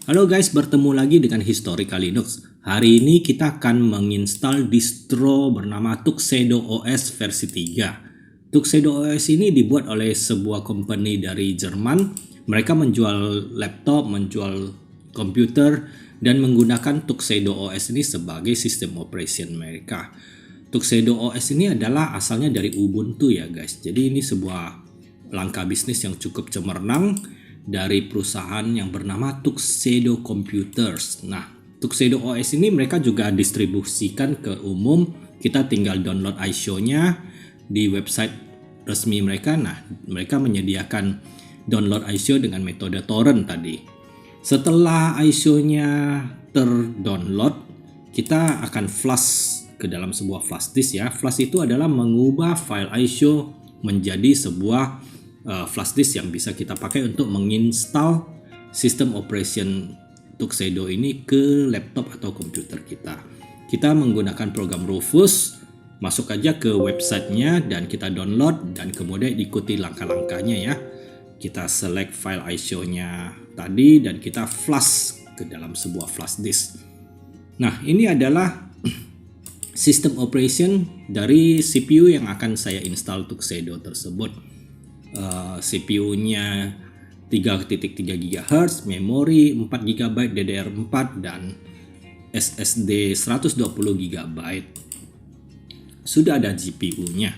Halo guys, bertemu lagi dengan Historical Linux. Hari ini kita akan menginstal distro bernama Tuxedo OS versi 3. Tuxedo OS ini dibuat oleh sebuah company dari Jerman. Mereka menjual laptop, menjual komputer, dan menggunakan Tuxedo OS ini sebagai sistem operation mereka. Tuxedo OS ini adalah asalnya dari Ubuntu ya guys. Jadi ini sebuah langkah bisnis yang cukup cemerlang dari perusahaan yang bernama Tuxedo Computers. Nah, Tuxedo OS ini mereka juga distribusikan ke umum. Kita tinggal download ISO-nya di website resmi mereka. Nah, mereka menyediakan download ISO dengan metode torrent tadi. Setelah ISO-nya terdownload, kita akan flash ke dalam sebuah flash disk ya. Flash itu adalah mengubah file ISO menjadi sebuah flash disk yang bisa kita pakai untuk menginstal sistem operation Tuxedo ini ke laptop atau komputer kita. Kita menggunakan program Rufus, masuk aja ke websitenya dan kita download dan kemudian ikuti langkah-langkahnya ya. Kita select file ISO-nya tadi dan kita flash ke dalam sebuah flash disk. Nah, ini adalah sistem operation dari CPU yang akan saya install Tuxedo tersebut. CPU-nya 3.3 GHz, memori 4 GB DDR4 dan SSD 120 GB. Sudah ada GPU-nya.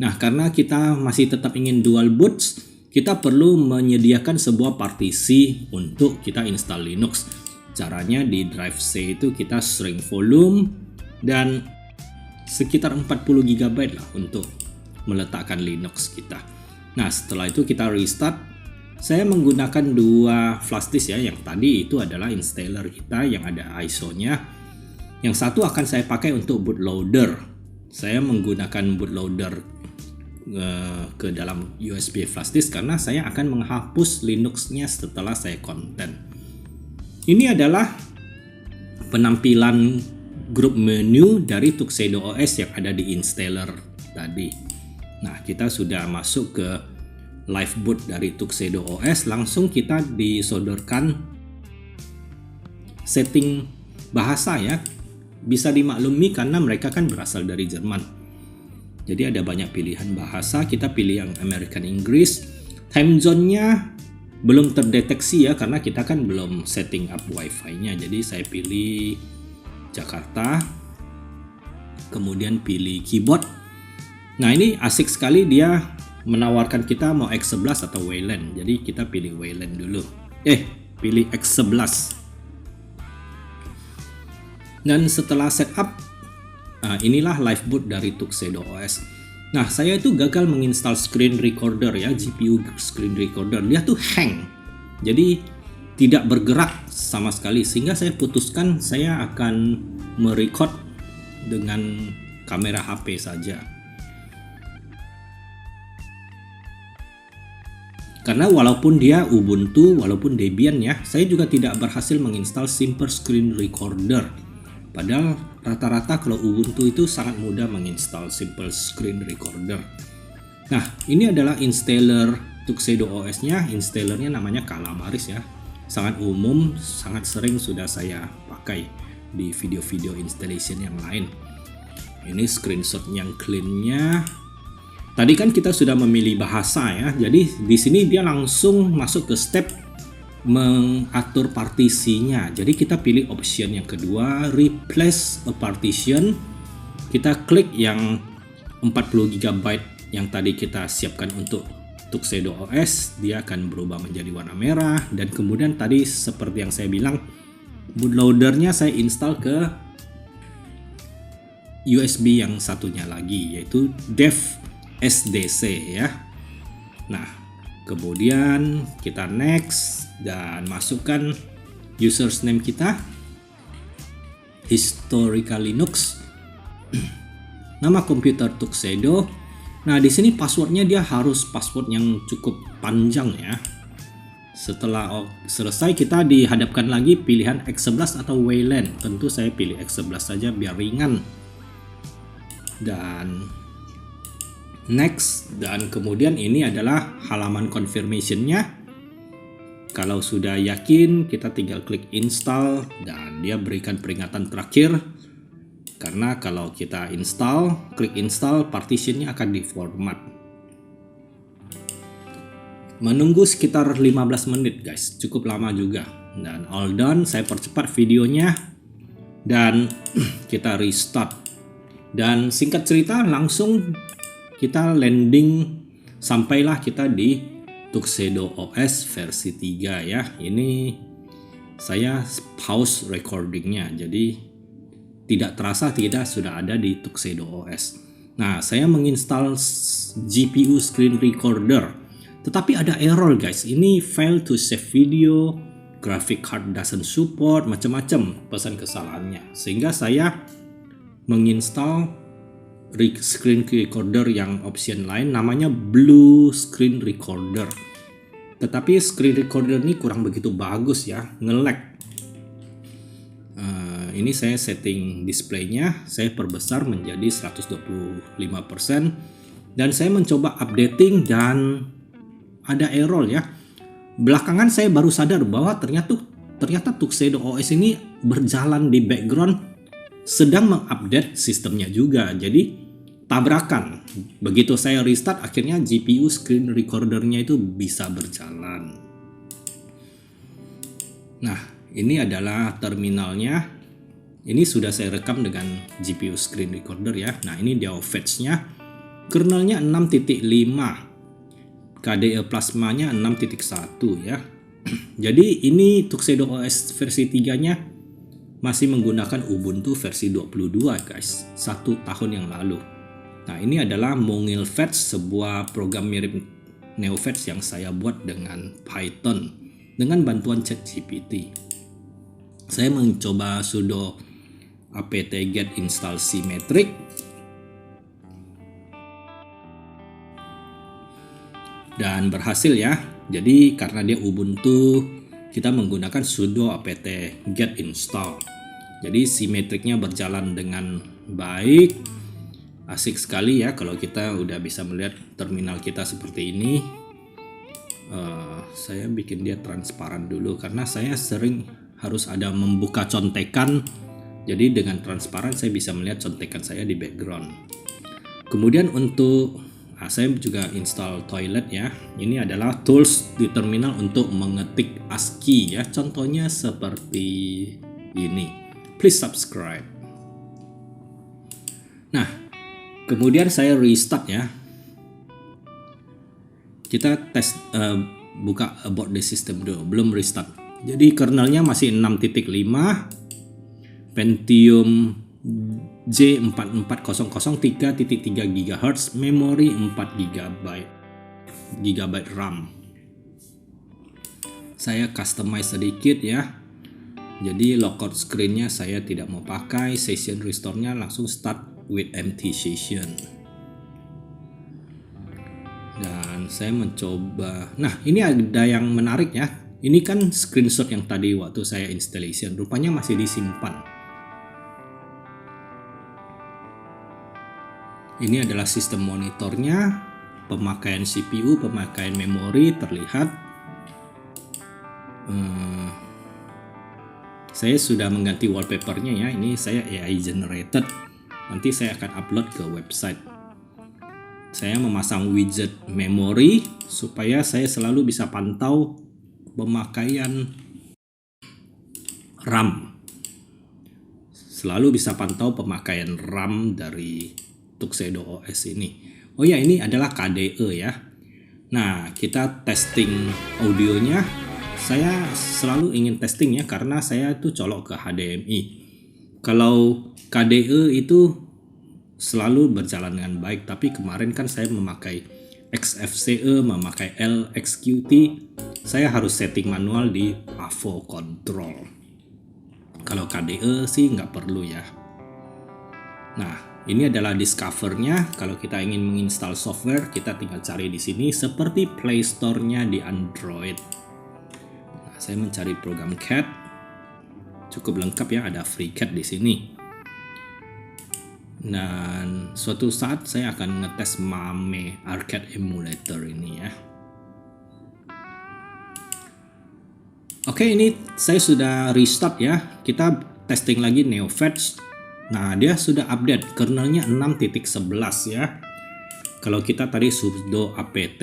Nah, karena kita masih tetap ingin dual boot, kita perlu menyediakan sebuah partisi untuk kita install Linux. Caranya di drive C itu kita shrink volume dan sekitar 40 GB lah untuk meletakkan Linux kita. Nah, setelah itu kita restart. Saya menggunakan dua flash disk ya. Yang tadi itu adalah installer kita yang ada ISO-nya. Yang satu akan saya pakai untuk bootloader. Saya menggunakan bootloader ke dalam USB flash disk karena saya akan menghapus Linux-nya setelah saya konten. Ini adalah penampilan grup menu dari Tuxedo OS yang ada di installer tadi. Nah, kita sudah masuk ke live boot dari Tuxedo OS. Langsung kita disodorkan setting bahasa ya. Bisa dimaklumi karena mereka kan berasal dari Jerman. Jadi ada banyak pilihan bahasa. Kita pilih yang American English. Time zone-nya belum terdeteksi ya karena kita kan belum setting up Wi-Fi-nya. Jadi saya pilih Jakarta. Kemudian pilih keyboard. Nah, ini asik sekali, dia menawarkan kita mau X11 atau Wayland. Jadi kita pilih Wayland dulu. Pilih X11. Dan setelah setup, inilah live boot dari Tuxedo OS. Nah, saya itu gagal menginstal screen recorder ya, GPU screen recorder. Dia tuh hang. Jadi tidak bergerak sama sekali sehingga saya putuskan saya akan merecord dengan kamera HP saja. Karena walaupun dia Ubuntu, walaupun Debian ya, saya juga tidak berhasil menginstal Simple Screen Recorder. Padahal rata-rata kalau Ubuntu itu sangat mudah menginstal Simple Screen Recorder. Nah, ini adalah installer Tuxedo OS-nya. Installernya namanya Calamaris ya. Sangat umum, sangat sering sudah saya pakai di video-video installation yang lain. Ini screenshot yang clean-nya. Tadi kan kita sudah memilih bahasa ya, jadi di sini dia langsung masuk ke step mengatur partisinya. Jadi kita pilih option yang kedua, replace a partition. Kita klik yang 40 GB yang tadi kita siapkan untuk Tuxedo OS, dia akan berubah menjadi warna merah. Dan kemudian tadi seperti yang saya bilang, bootloadernya saya install ke USB yang satunya lagi, yaitu dev SDC ya. Nah, kemudian kita next dan masukkan username kita, Historical Linux, nama komputer Tuxedo. Nah, di sini passwordnya dia harus password yang cukup panjang ya. Setelah selesai kita dihadapkan lagi pilihan X11 atau Wayland. Tentu saya pilih X11 saja biar ringan. Dan next, dan kemudian ini adalah halaman confirmation-nya. Kalau sudah yakin, kita tinggal klik install dan dia berikan peringatan terakhir. Karena kalau kita klik install, partitionnya akan diformat. Menunggu sekitar 15 menit guys, cukup lama juga. Dan all done, saya percepat videonya dan kita restart. Dan singkat cerita langsung kita landing, sampailah kita di Tuxedo OS versi 3 ya. Ini saya pause recordingnya, jadi tidak terasa sudah ada di Tuxedo OS. Nah, saya menginstal GPU screen recorder, tetapi ada error guys. Ini fail to save video, graphic card doesn't support, macam-macam pesan kesalahannya. Sehingga saya menginstal screen recorder yang option lain, namanya Blue Screen Recorder. Tetapi screen recorder ini kurang begitu bagus ya, nge-lag. Ini saya setting displaynya, saya perbesar menjadi 125%, dan saya mencoba updating dan ada error ya. Belakangan saya baru sadar bahwa ternyata Tuxedo OS ini berjalan di background sedang mengupdate sistemnya juga, jadi tabrakan. Begitu saya restart, akhirnya GPU screen recordernya itu bisa berjalan. Nah, ini adalah terminalnya. Ini sudah saya rekam dengan GPU screen recorder ya. Nah, ini dia fetch-nya. Kernelnya 6.5, KDE Plasmanya 6.1 ya. Jadi ini Tuxedo OS versi 3-nya masih menggunakan Ubuntu versi 22 guys, 1 tahun yang lalu. Nah, ini adalah Mongil-Fetch, sebuah program mirip NeoFetch yang saya buat dengan Python dengan bantuan ChatGPT. Saya mencoba sudo apt-get install symmetric. Dan berhasil ya. Jadi karena dia Ubuntu, kita menggunakan sudo apt-get install. Jadi symmetricnya berjalan dengan baik. Asik sekali ya kalau kita udah bisa melihat terminal kita seperti ini. Saya bikin dia transparan dulu karena saya sering harus ada membuka contekan. Jadi dengan transparan saya bisa melihat contekan saya di background. Kemudian untuk saya juga install Toilet ya. Ini adalah tools di terminal untuk mengetik ASCII ya. Contohnya seperti ini. Please subscribe. Nah, kemudian saya restart ya. Kita tes buka about the system dulu, belum restart. Jadi kernelnya masih 6.5, Pentium J4400 3.3 GHz, memori 4 GB RAM. Saya customize sedikit ya. Jadi lockout screen-nya saya tidak mau pakai, session restore-nya langsung start with empty session. Dan saya mencoba. Nah, ini ada yang menarik ya. Ini kan screenshot yang tadi waktu saya installation, rupanya masih disimpan. Ini adalah sistem monitornya, pemakaian CPU, pemakaian memori terlihat. Saya sudah mengganti wallpapernya ya. Ini saya AI generated. Nanti saya akan upload ke website. Saya memasang widget memori supaya saya selalu bisa pantau pemakaian RAM. Selalu bisa pantau pemakaian RAM dari Tuxedo OS ini. Oh ya, ini adalah KDE ya. Nah, kita testing audionya. Saya selalu ingin testing ya, karena saya tuh colok ke HDMI. Kalau KDE itu selalu berjalan dengan baik, tapi kemarin kan saya memakai XFCE, memakai LXQT, saya harus setting manual di AVO Control. Kalau KDE sih nggak perlu ya. Nah, ini adalah discover-nya. Kalau kita ingin menginstal software, kita tinggal cari di sini seperti Play Store-nya di Android. Nah, saya mencari program CAT. Cukup lengkap ya, ada free CAT di sini. Dan suatu saat saya akan ngetes MAME Arcade Emulator ini ya. Oke, ini saya sudah restart ya. Kita testing lagi NeoFetch. Nah, dia sudah update kernelnya 6.11 ya. Kalau kita tadi sudo apt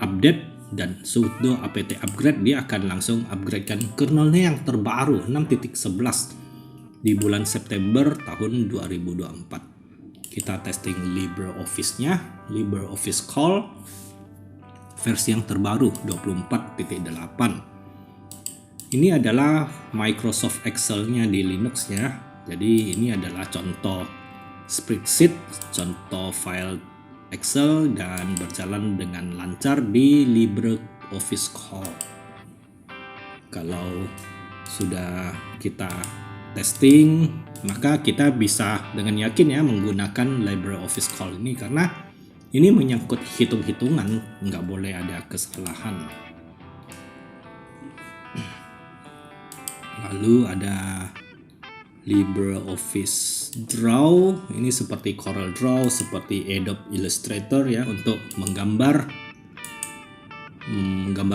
update dan sudo apt upgrade, dia akan langsung upgradekan kernelnya yang terbaru 6.11 di bulan September tahun 2024. Kita testing LibreOffice-nya, LibreOffice Call versi yang terbaru 24.8. Ini adalah Microsoft Excel-nya di Linux ya. Jadi ini adalah contoh spreadsheet, contoh file Excel dan berjalan dengan lancar di LibreOffice Call. Kalau sudah kita testing, maka kita bisa dengan yakin ya menggunakan LibreOffice Call ini karena ini menyangkut hitung-hitungan, nggak boleh ada kesalahan. Lalu ada LibreOffice Draw, ini seperti Corel Draw, seperti Adobe Illustrator ya untuk menggambar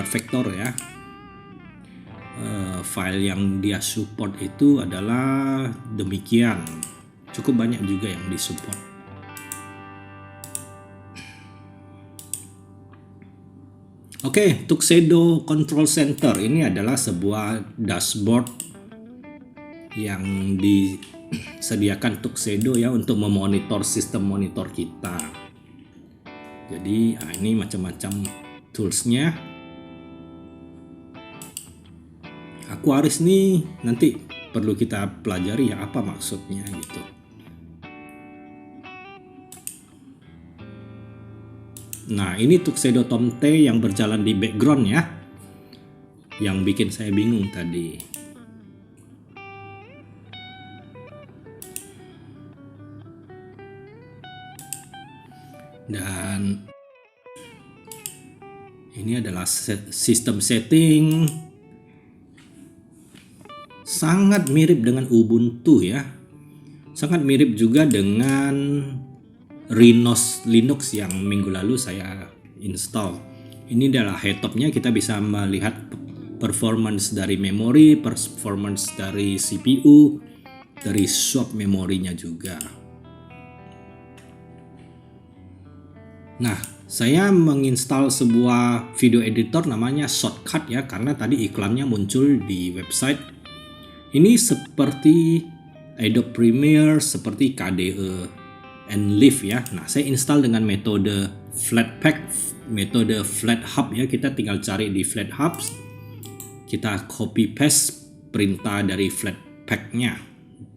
vektor ya. File yang dia support itu adalah demikian, cukup banyak juga yang disupport. Oke, Tuxedo Control Center ini adalah sebuah dashboard yang disediakan Tuxedo ya untuk memonitor sistem monitor kita. Jadi ini macam-macam toolsnya. Aquaris nih nanti perlu kita pelajari ya apa maksudnya gitu. Nah, ini Tuxedo Tomte yang berjalan di background ya, yang bikin saya bingung tadi. Dan ini adalah sistem setting, sangat mirip dengan Ubuntu ya, sangat mirip juga dengan Rhinos Linux yang minggu lalu saya install. Ini adalah headtopnya, kita bisa melihat performance dari memori, performance dari CPU, dari swap memorinya juga. Nah, saya menginstal sebuah video editor namanya Shotcut ya, karena tadi iklannya muncul di website. Ini seperti Adobe Premiere, seperti KDE Enlive ya. Nah, saya install dengan metode Flatpak, metode FlatHub ya. Kita tinggal cari di FlatHubs, kita copy paste perintah dari Flatpak-nya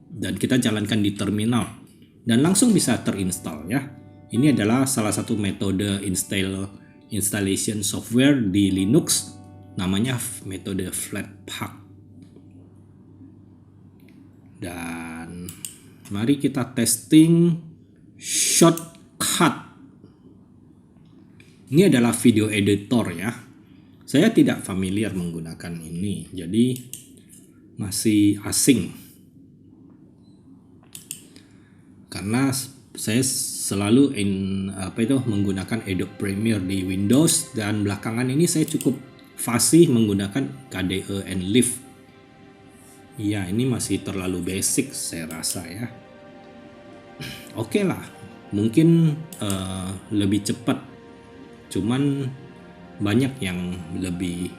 dan kita jalankan di terminal dan langsung bisa terinstall ya. Ini adalah salah satu metode installation software di Linux, namanya metode Flatpak. Dan mari kita testing Shotcut. Ini adalah video editor ya. Saya tidak familiar menggunakan ini, jadi masih asing. Karena saya selalu menggunakan Adobe Premiere di Windows dan belakangan ini saya cukup fasih menggunakan KDE Enlive. Ya, ini masih terlalu basic saya rasa ya. Oke lah, mungkin lebih cepat, cuman banyak yang lebih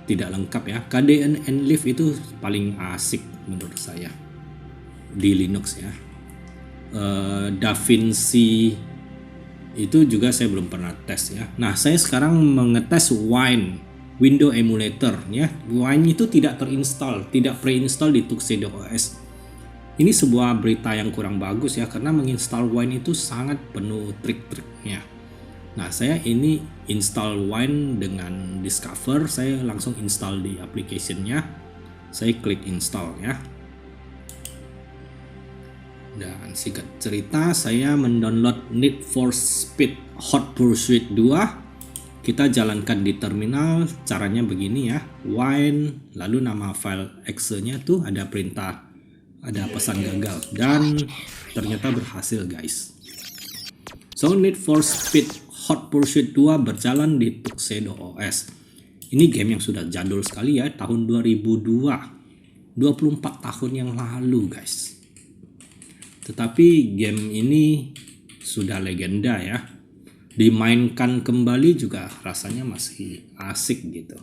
tidak lengkap ya. KDE Enlive itu paling asik menurut saya di Linux ya. DaVinci itu juga saya belum pernah tes ya. Nah, saya sekarang mengetes Wine Window Emulator ya. Wine itu tidak terinstall, tidak pre-install di Tuxedo OS. Ini sebuah berita yang kurang bagus ya, karena menginstal Wine itu sangat penuh trik-triknya. Nah, saya ini install Wine dengan Discover, saya langsung install di application-nya. Saya klik install ya. Dan singkat cerita, saya mendownload Need for Speed Hot Pursuit 2. Kita jalankan di terminal, caranya begini ya. Wine, lalu nama file exe-nya tuh ada perintah, ada pesan gagal, dan ternyata berhasil guys. So Need for Speed Hot Pursuit 2 berjalan di Tuxedo OS. Ini game yang sudah jadul sekali ya, tahun 2002. 24 tahun yang lalu guys. Tetapi game ini sudah legenda ya. Dimainkan kembali juga rasanya masih asik gitu.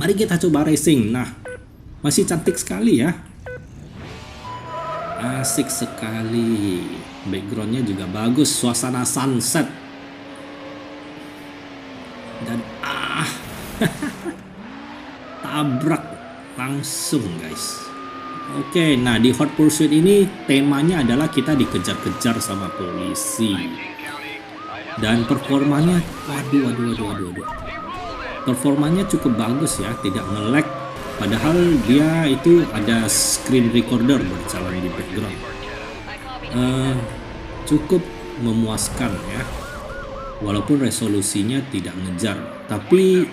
Mari kita coba racing. Nah, masih cantik sekali ya. Asik sekali. Backgroundnya juga bagus, suasana sunset. Dan tabrak langsung guys. Oke, nah di Hot Pursuit ini temanya adalah kita dikejar-kejar sama polisi. Dan performanya, waduh. Performanya cukup bagus ya, tidak nge-lag. Padahal dia itu ada screen recorder berjalan di background. Cukup memuaskan ya. Walaupun resolusinya tidak ngejar, tapi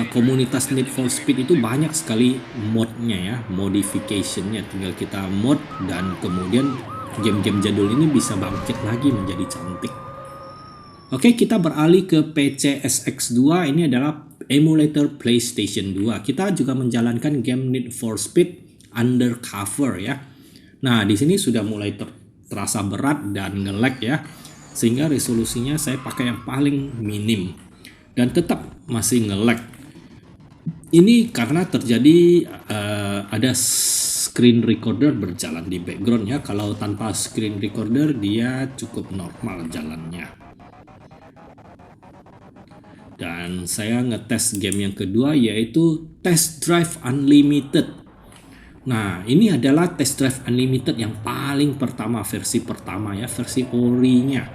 komunitas Need for Speed itu banyak sekali modnya ya, modificationnya. Tinggal kita mod dan kemudian game-game jadul ini bisa bangkit lagi menjadi cantik. Oke, kita beralih ke PCSX2. Ini adalah emulator PlayStation 2. Kita juga menjalankan game Need for Speed Undercover ya. Nah, di sini sudah mulai terasa berat dan nge-lag ya. Sehingga resolusinya saya pakai yang paling minim dan tetap masih nge-lag. Ini karena terjadi ada screen recorder berjalan di background ya. Kalau tanpa screen recorder dia cukup normal jalannya. Dan saya ngetes game yang kedua yaitu Test Drive Unlimited. Nah, ini adalah Test Drive Unlimited yang paling pertama, versi pertama ya, versi ori-nya.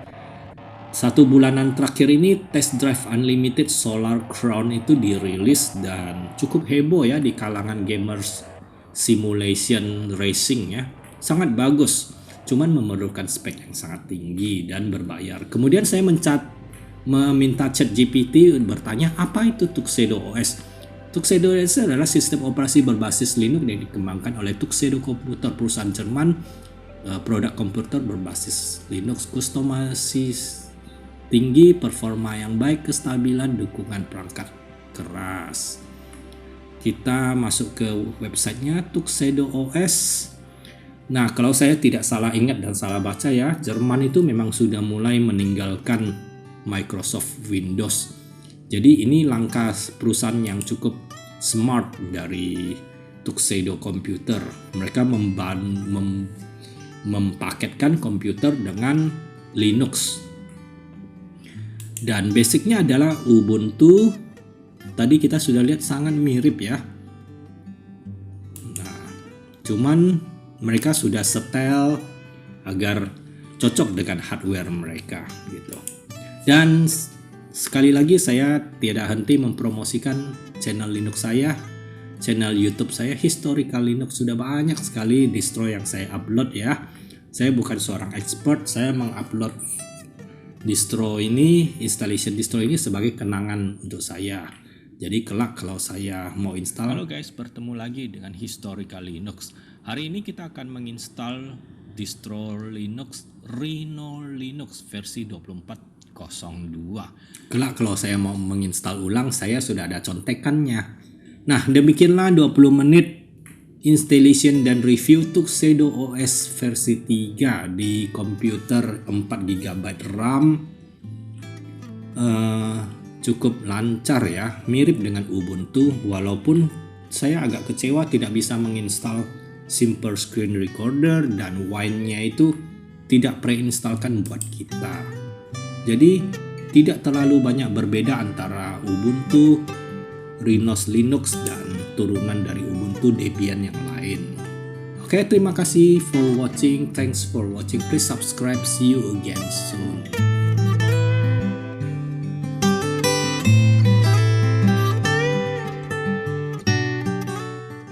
1 bulanan terakhir ini Test Drive Unlimited Solar Crown itu dirilis dan cukup heboh ya di kalangan gamers simulation racing ya. Sangat bagus, cuman memerlukan spek yang sangat tinggi dan berbayar. Kemudian saya meminta ChatGPT bertanya apa itu Tuxedo OS. Tuxedo OS adalah sistem operasi berbasis Linux yang dikembangkan oleh Tuxedo Computer, perusahaan Jerman. Produk komputer berbasis Linux, kustomasi tinggi, performa yang baik, kestabilan, dukungan perangkat keras. Kita masuk ke websitenya Tuxedo OS. Nah, kalau saya tidak salah ingat dan salah baca ya, Jerman itu memang sudah mulai meninggalkan Microsoft Windows. Jadi ini langkah perusahaan yang cukup smart dari Tuxedo Computer. Mereka mempaketkan komputer dengan Linux. Dan basicnya adalah Ubuntu. Tadi kita sudah lihat sangat mirip ya. Nah, cuman mereka sudah setel agar cocok dengan hardware mereka gitu. Dan sekali lagi saya tidak henti mempromosikan channel Linux saya, channel YouTube saya Historical Linux. Sudah banyak sekali distro yang saya upload ya. Saya bukan seorang expert, saya mengupload distro ini, installation distro ini sebagai kenangan untuk saya. Jadi kelak kalau saya mau install. Halo guys, bertemu lagi dengan Historical Linux. Hari ini kita akan menginstal distro Linux Rhino Linux versi 24.02. Kelak kalau saya mau menginstal ulang, saya sudah ada contekannya. Nah, demikianlah 20 menit installation dan review Tuxedo OS versi 3 di komputer 4 GB RAM. Cukup lancar ya, mirip dengan Ubuntu, walaupun saya agak kecewa tidak bisa menginstal Simple Screen Recorder dan Wine-nya itu tidak pre-instalkan buat kita. Jadi tidak terlalu banyak berbeda antara Ubuntu, Rhino Linux dan turunan dari Ubuntu Debian yang lain. Oke, terima kasih for watching. Thanks for watching. Please subscribe. See you again soon.